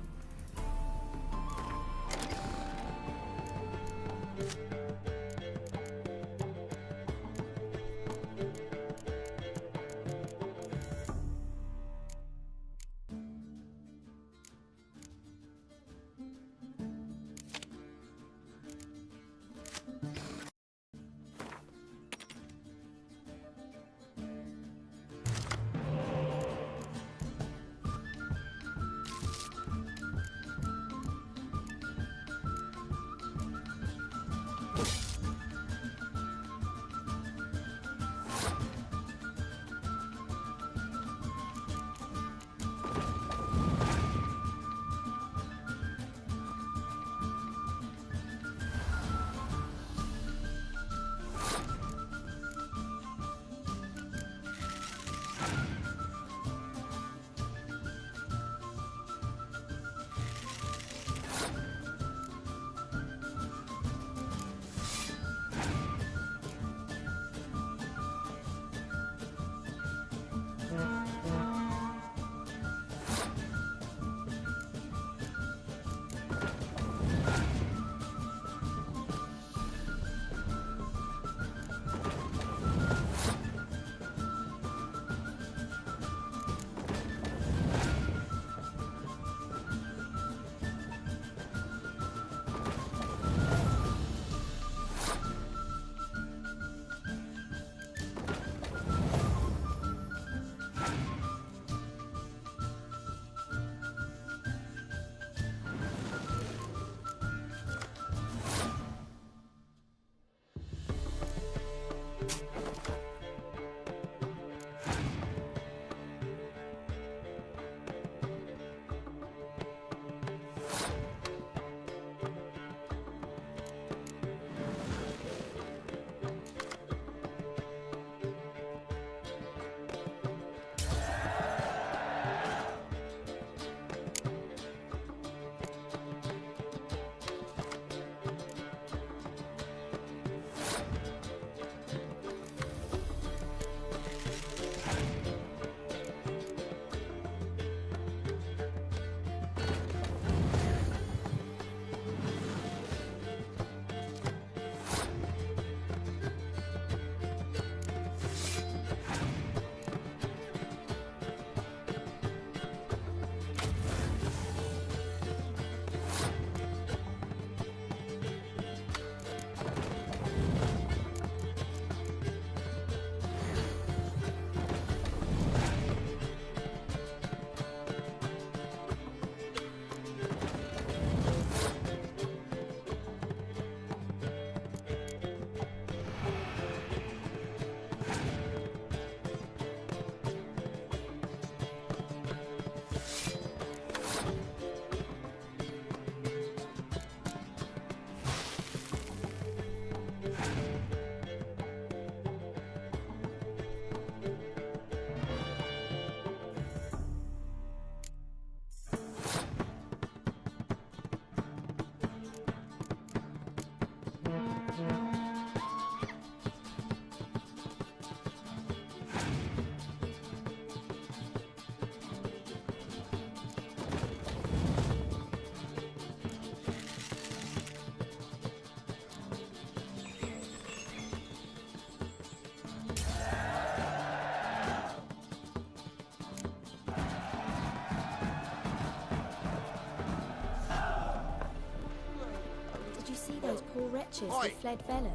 those poor wretches who fled Velen.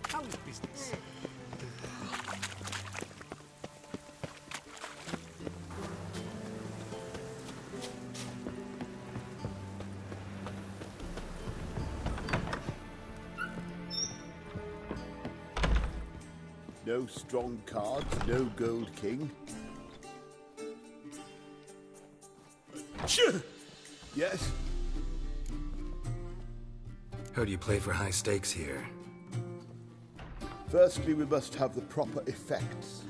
How is business? No strong cards, no gold king. Yes? How do you play for high stakes here? Firstly, we must have the proper effects.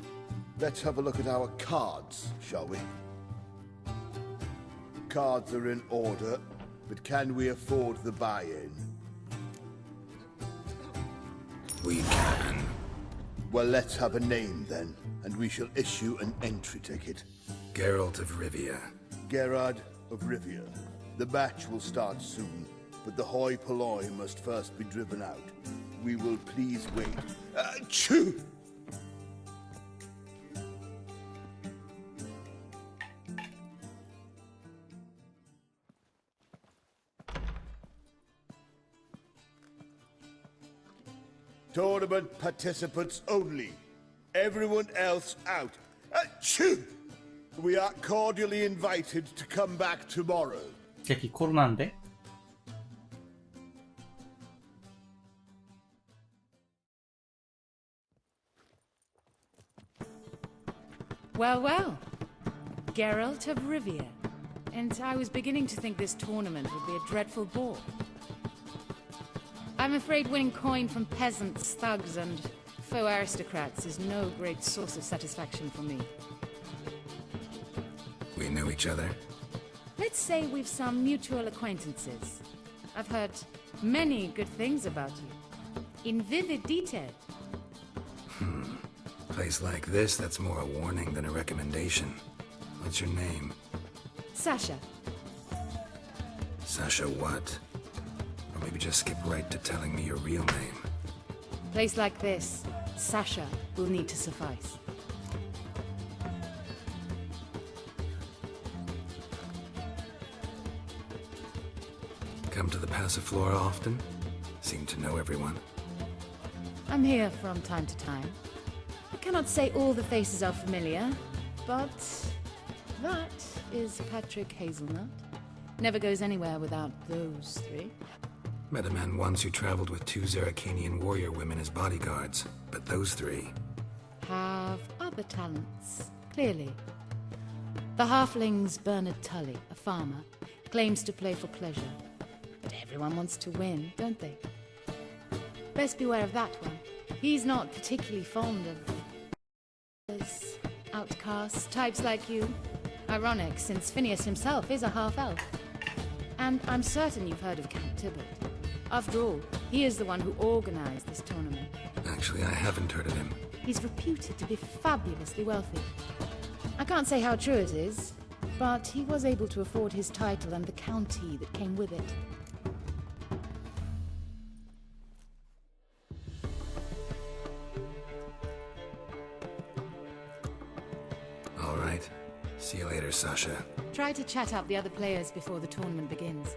Let's have a look at our cards, shall we? Cards are in order, but can we afford the buy-in? We can. Well, let's have a name then, and we shall issue an entry ticket. Geralt of Rivia. Gerard of Rivia. The match will start soon, but the hoi polloi must first be driven out. We will please wait. Achoo! Tournament participants only. Everyone else out. Achoo! We are cordially invited to come back tomorrow. 새끼 코로나인데? Well, well. Geralt of Rivia. And I was beginning to think this tournament would be a dreadful bore. I'm afraid winning coin from peasants, thugs, and faux aristocrats is no great source of satisfaction for me. We know each other? Let's say we've some mutual acquaintances. I've heard many good things about you. In vivid detail. Place like this, that's more a warning than a recommendation. What's your name? Sasha. Sasha what? Or maybe just skip right to telling me your real name. Place like this, Sasha will need to suffice. Come to the Passiflora often? Seem to know everyone. I'm here from time to time. I cannot say all the faces are familiar, but that is Patrick Hazelnut. Never goes anywhere without those three. Met a man once who traveled with 2 Zerrikanian warrior women as bodyguards, but those 3... have other talents, clearly. The halfling's Bernard Tully, a farmer, claims to play for pleasure. But everyone wants to win, don't they? Best beware of that one. He's not particularly fond of outcasts, types like you. Ironic, since Phineas himself is a half-elf. And I'm certain you've heard of Count Tybalt. After all, he is the one who organized this tournament. Actually, I haven't heard of him. He's reputed to be fabulously wealthy. I can't say how true it is, but he was able to afford his title and the county that came with it. All right. See you later, Sasha. Try to chat up the other players before the tournament begins.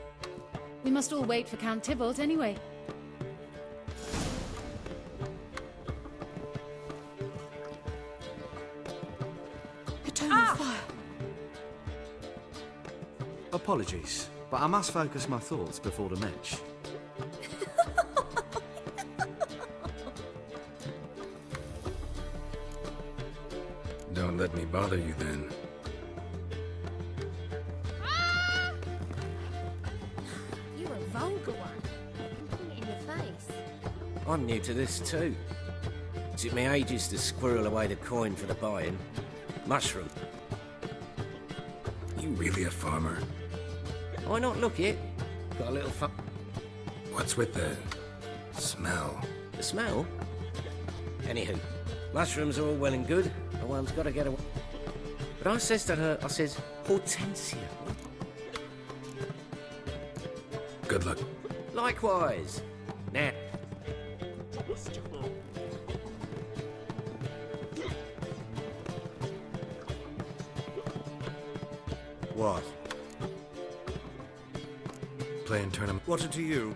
We must all wait for Count Tybalt anyway. Fire. Apologies, but I must focus my thoughts before the match. Don't let me bother you then. You're a vulgar one. Put it in your face. I'm new to this too. Took me ages to squirrel away the coin for the buy-in. Mushroom. You really a farmer? Why not look it? Got a little fun. What's with the smell? The smell? Anywho, mushrooms are all well and good, but one's got to get away. But I says to her, I says, Hortensia. Good luck. Likewise. Now. What? Playing tournament. What's it to you?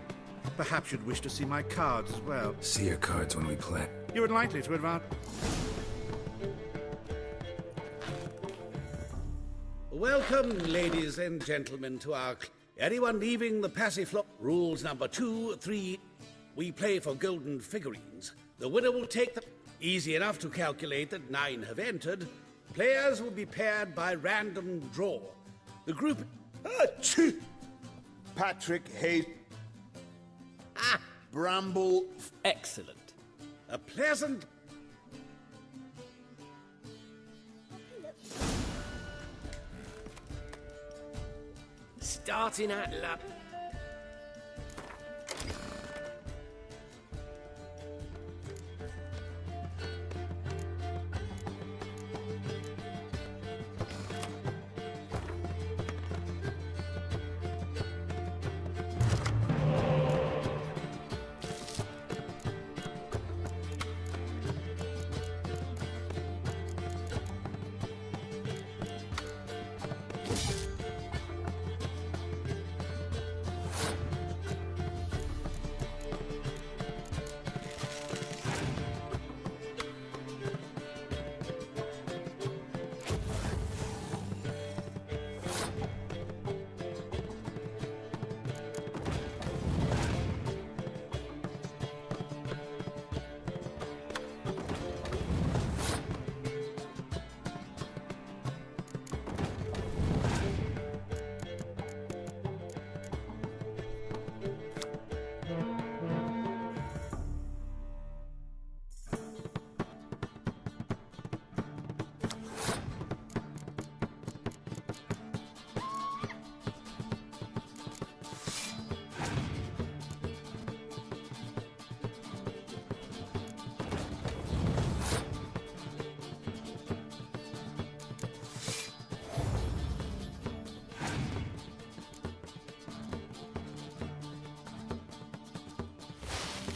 Perhaps you'd wish to see my cards as well. See your cards when we play. You would likely to advance. Welcome, ladies and gentlemen, to our... Anyone leaving the Passiflora? Rules number 2, 3. We play for golden figurines. The winner will take them. Easy enough to calculate that 9 have entered. Players will be paired by random draw. The group... Achoo! Patrick Hayes. Bramble. Excellent. A pleasant... Starting at luck.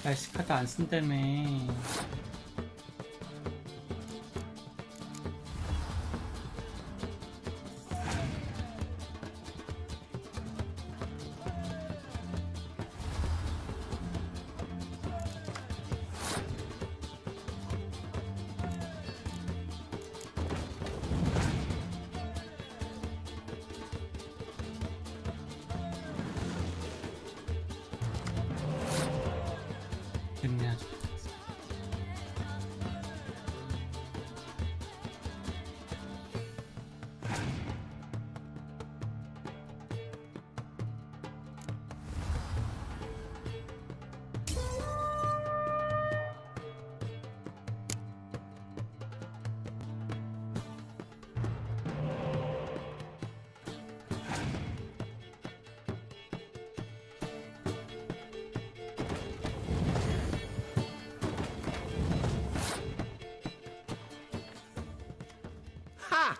날씨 카드 안 쓴다며. Ha!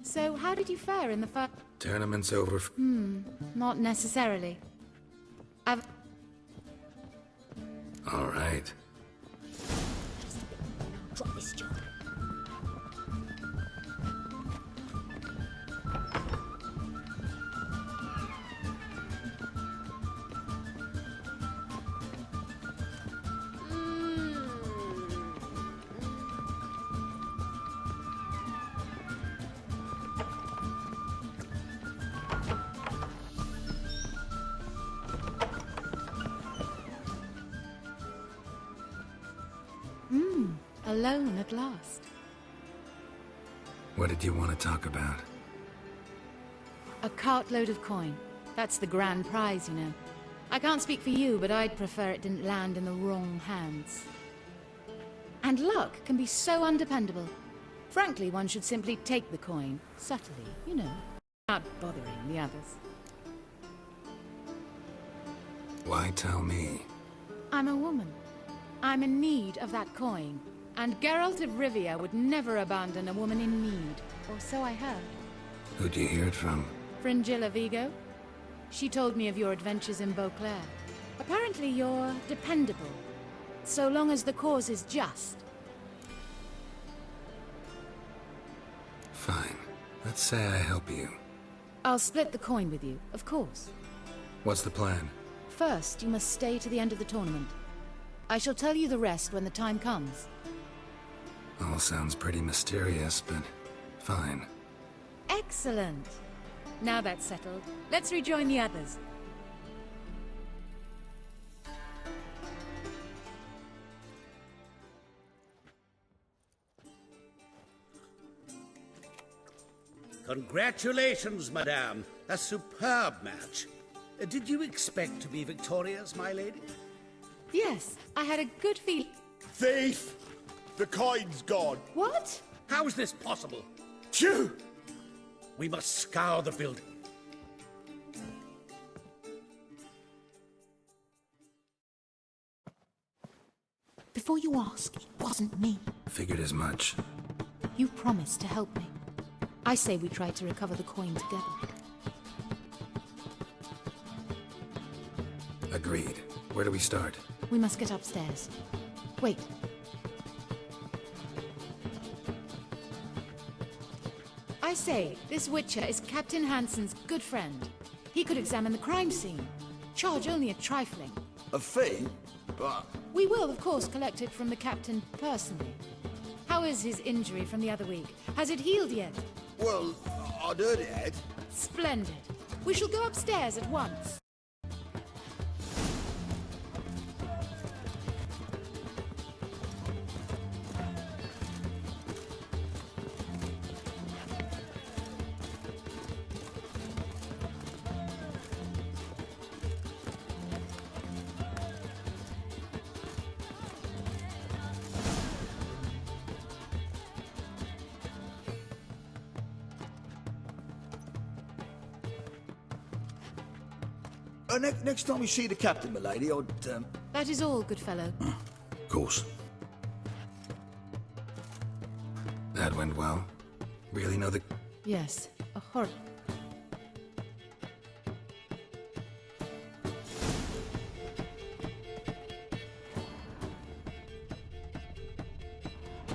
So, how did you fare in the first... Tournament's over. Not necessarily. I've... All right. Drop this job. Alone at last. What did you want to talk about? A cartload of coin. That's the grand prize, you know. I can't speak for you, but I'd prefer it didn't land in the wrong hands. And luck can be so undependable. Frankly, one should simply take the coin, subtly, you know, without bothering the others. Why tell me? I'm a woman. I'm in need of that coin. And Geralt of Rivia would never abandon a woman in need, or so I heard. Who'd you hear it from? Fringilla Vigo. She told me of your adventures in Beauclair. Apparently you're dependable, so long as the cause is just. Fine. Let's say I help you. I'll split the coin with you, of course. What's the plan? First, you must stay to the end of the tournament. I shall tell you the rest when the time comes. All sounds pretty mysterious, but fine. Excellent. Now that's settled, let's rejoin the others. Congratulations, madame. A superb match. Did you expect to be victorious, my lady? Yes, I had a good feeling. Thief! The coin's gone. What? How is this possible? Phew! We must scour the building. Before you ask, it wasn't me. Figured as much. You promised to help me. I say we try to recover the coin together. Agreed. Where do we start? We must get upstairs. Wait. I say, this Witcher is Captain Hansen's good friend. He could examine the crime scene. Charge only a trifling. A fee? But... We will, of course, collect it from the Captain personally. How is his injury from the other week? Has it healed yet? Well, I'd heard it had. Splendid. We shall go upstairs at once. Next time we see the captain, milady, I'd, That is all, good fellow. Of course. went well. Really know the... Yes, a horror.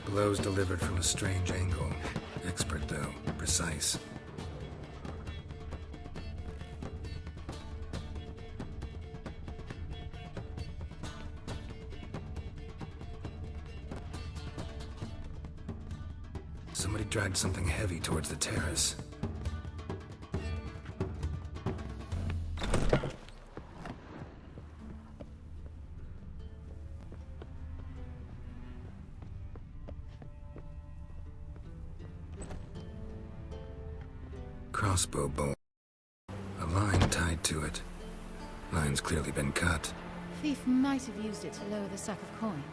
Blows delivered from a strange angle. Expert, though. Precise. Somebody dragged something heavy towards the terrace. Crossbow bolt. A line tied to it. Line's clearly been cut. Thief might have used it to lower the sack of coin.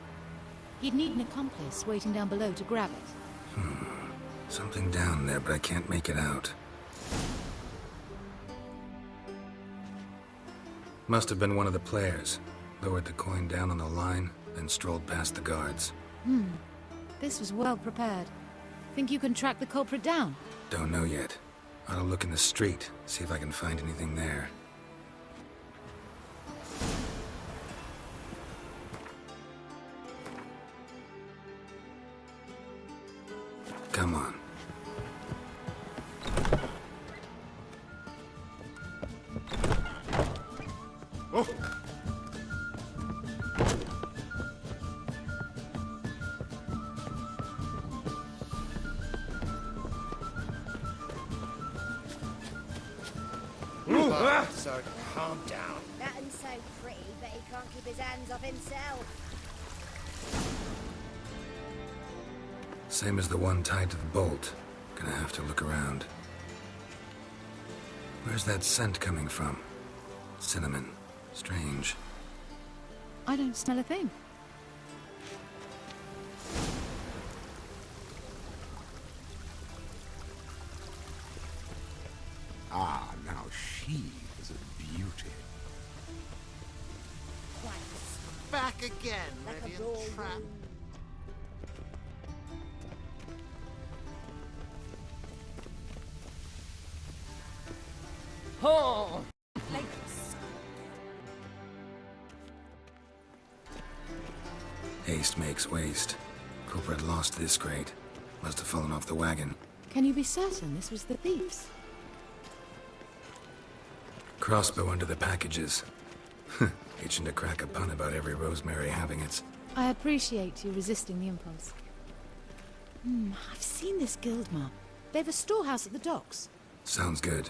He'd need an accomplice waiting down below to grab it. Something down there, but I can't make it out. Must have been one of the players. Lowered the coin down on the line, then strolled past the guards. This was well prepared. Think you can track the culprit down? Don't know yet. Ought to look in the street, see if I can find anything there. Come on. Oh. So calm down. Nothing's so pretty, but he can't keep his hands off himself. Same as the one tied to the bolt. Gonna have to look around. Where's that scent coming from? Cinnamon. Strange. I don't smell a thing. Ah, now she is a beauty. Back again, ready and trapped. Oh! Haste makes waste. Culprit lost this crate. Must have fallen off the wagon. Can you be certain this was the thieves? Crossbow under the packages. Itching to crack a pun about every rosemary having its... I appreciate you resisting the impulse. I've seen this guild map. They've a storehouse at the docks. Sounds good.